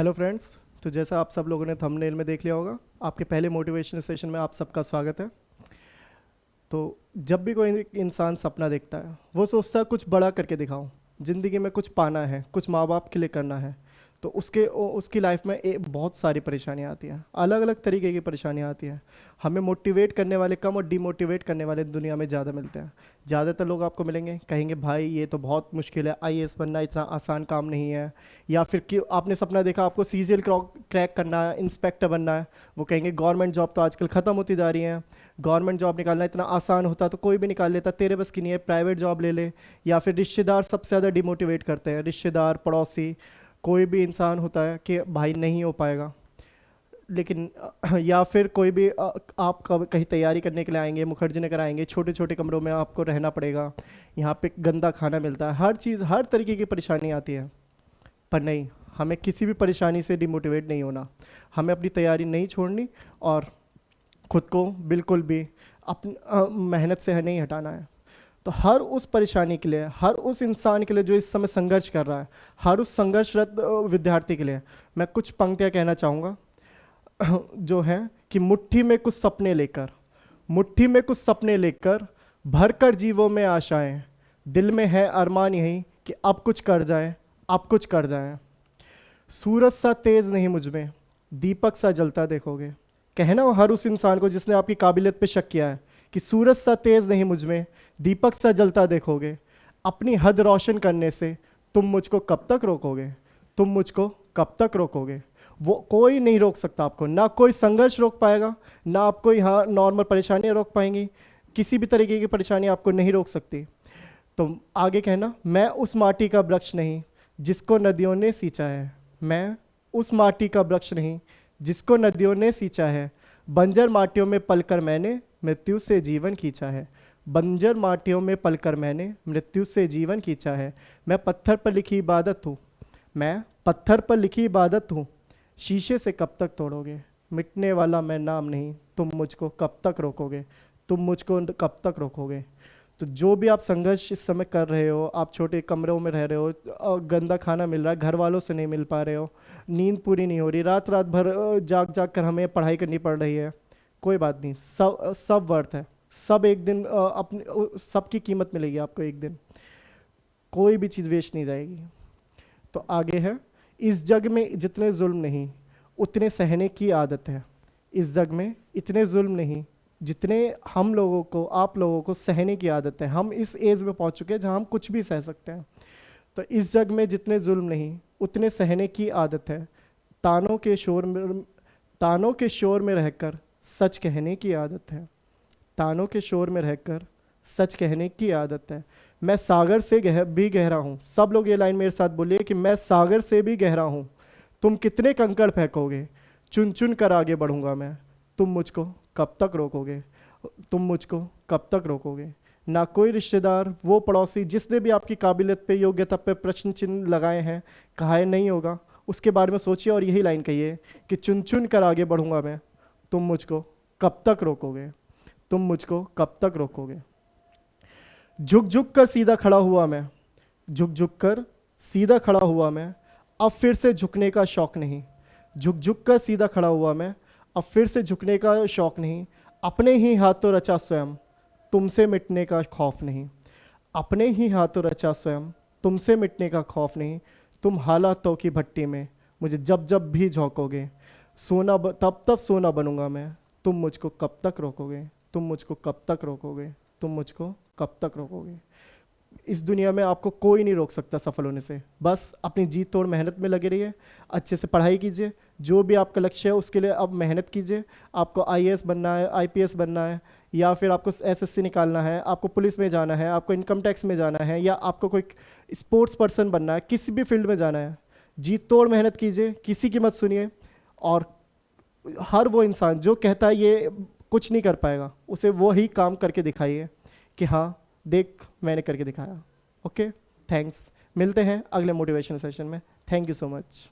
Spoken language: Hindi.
Hello friends. तो जैसा आप सब लोगों ने थंबनेल में देख लिया होगा, आपके पहले मोटिवेशनल सेशन में आप सबका स्वागत है। तो जब भी कोई इंसान सपना देखता है, वो सोचता है कुछ बड़ा करके दिखाऊं, ज़िंदगी में कुछ पाना है, कुछ माँ बाप के लिए करना है। तो उसकी लाइफ में बहुत सारी परेशानियाँ आती हैं, अलग अलग तरीके की परेशानियाँ आती हैं। हमें मोटिवेट करने वाले कम और डिमोटिवेट करने वाले दुनिया में ज़्यादा मिलते हैं। ज़्यादातर लोग आपको मिलेंगे, कहेंगे भाई ये तो बहुत मुश्किल है, आईएएस बनना इतना आसान काम नहीं है। या फिर कि आपने सपना देखा आपको सीजीएल क्रैक करना है, इंस्पेक्टर बनना है, वो कहेंगे गवर्नमेंट जॉब तो आजकल ख़त्म होती जा रही हैं, गवर्नमेंट जॉब निकालना इतना आसान होता तो कोई भी निकाल लेता, तेरे बस की नहीं है, प्राइवेट जॉब ले ले। या फिर रिश्तेदार सबसे ज़्यादा डिमोटिवेट करते हैं, रिश्तेदार, पड़ोसी, कोई भी इंसान होता है कि भाई नहीं हो पाएगा। लेकिन या फिर कोई भी आप कहीं तैयारी करने के लिए आएंगे, मुखर्जी नगर आएंगे, छोटे छोटे कमरों में आपको रहना पड़ेगा, यहाँ पे गंदा खाना मिलता है, हर चीज़, हर तरीके की परेशानी आती है। पर नहीं, हमें किसी भी परेशानी से डिमोटिवेट नहीं होना, हमें अपनी तैयारी नहीं छोड़नी और खुद को बिल्कुल भी अपनी मेहनत से नहीं हटाना है। तो हर उस परेशानी के लिए, हर उस इंसान के लिए जो इस समय संघर्ष कर रहा है, हर उस संघर्षरत विद्यार्थी के लिए मैं कुछ पंक्तियाँ कहना चाहूँगा जो हैं कि मुट्ठी में कुछ सपने लेकर, मुट्ठी में कुछ सपने लेकर, भर कर जीवों में आशाएं, दिल में है अरमान यही कि अब कुछ कर जाएं, अब कुछ कर जाएं। सूरज सा तेज़ नहीं मुझ में, दीपक सा जलता देखोगे। कहना हो हर उस इंसान को जिसने आपकी काबिलियत पे शक किया है कि सूरज सा तेज़ नहीं मुझ में, दीपक सा जलता देखोगे। अपनी हद रोशन करने से तुम मुझको कब तक रोकोगे, तुम मुझको कब तक रोकोगे। वो कोई नहीं रोक सकता आपको, ना कोई संघर्ष रोक पाएगा, ना आपको यहाँ नॉर्मल परेशानियाँ रोक पाएंगी, किसी भी तरीके की परेशानी आपको नहीं रोक सकती। तो आगे कहना, मैं उस माटी का वृक्ष नहीं जिसको नदियों ने सींचा है, मैं उस माटी का वृक्ष नहीं जिसको नदियों ने सींचा है। बंजर माटियों में पलकर मैंने मृत्यु से जीवन खींचा है, बंजर माटियों में पलकर मैंने मृत्यु से जीवन खींचा है। मैं पत्थर पर लिखी इबादत हूँ, मैं पत्थर पर लिखी इबादत हूँ, शीशे से कब तक तोड़ोगे। मिटने वाला मैं नाम नहीं, तुम मुझको कब तक रोकोगे, तुम मुझको कब तक रोकोगे। तो जो भी आप संघर्ष इस समय कर रहे हो, आप छोटे कमरों में रह रहे हो, गंदा खाना मिल रहा है, घर वालों से नहीं मिल पा रहे हो, नींद पूरी नहीं हो रही, रात रात भर जाग जाग कर हमें पढ़ाई करनी पड़ रही है, कोई बात नहीं, सब सब वर्थ है, सब एक दिन अपनी सबकी कीमत मिलेगी आपको एक दिन, कोई भी चीज़ वेस्ट नहीं जाएगी। तो आगे है, इस जग में जितने जुल्म नहीं उतने सहने की आदत है, इस जग में इतने जुल्म नहीं जितने हम लोगों को, आप लोगों को सहने की आदत है। हम इस एज में पहुंच चुके हैं जहां हम कुछ भी सह सकते हैं। तो इस जग में जितने जुल्म नहीं उतने सहने की आदत है, तानों के शोर में रहकर सच कहने की आदत है, तानों के शोर में रहकर सच कहने की आदत है। मैं सागर से भी गहरा हूँ, सब लोग ये लाइन मेरे साथ बोलिए कि मैं सागर से भी गहरा हूँ, तुम कितने कंकड़ फेंकोगे, चुन चुन कर आगे बढ़ूंगा मैं, तुम मुझको कब तक रोकोगे, तुम मुझको कब तक रोकोगे। ना कोई रिश्तेदार, वो पड़ोसी जिसने भी आपकी काबिलियत पे, योग्यता पे प्रश्न चिन्ह लगाए हैं, कहा है नहीं होगा, उसके बारे में सोचिए और यही लाइन कहिए कि चुन चुन कर आगे बढ़ूंगा मैं, तुम मुझको कब तक रोकोगे, तुम मुझको कब तक रोकोगे। झुक झुक कर सीधा खड़ा हुआ मैं, झुक झुक कर सीधा खड़ा हुआ मैं, अब फिर से झुकने का शौक नहीं, झुक झुक कर सीधा खड़ा हुआ मैं, अब फिर से झुकने का शौक नहीं। अपने ही हाथों रचा स्वयं, तुमसे मिटने का खौफ नहीं, अपने ही हाथों रचा स्वयं, तुमसे मिटने का खौफ नहीं। तुम हालातों की भट्टी में मुझे जब जब भी झोंकोगे, सोना तब तब सोना बनूंगा मैं, तुम मुझको कब तक रोकोगे, तुम मुझको कब तक रोकोगे, तुम मुझको कब तक रोकोगे। इस दुनिया में आपको कोई नहीं रोक सकता सफल होने से, बस अपनी जी तोड़ मेहनत में लगे रहिए, अच्छे से पढ़ाई कीजिए, जो भी आपका लक्ष्य है उसके लिए अब मेहनत कीजिए। आपको आईएएस बनना है, आईपीएस बनना है, या फिर आपको एसएससी निकालना है, आपको पुलिस में जाना है, आपको इनकम टैक्स में जाना है, या आपको कोई स्पोर्ट्स पर्सन बनना है, किसी भी फील्ड में जाना है, जी तोड़ मेहनत कीजिए, किसी की मत सुनिए। और हर वो इंसान जो कहता है ये कुछ नहीं कर पाएगा, उसे वो ही काम करके दिखाइए कि हाँ देख मैंने करके दिखाया। ओके, थैंक्स, मिलते हैं अगले मोटिवेशन सेशन में। Thank you so much.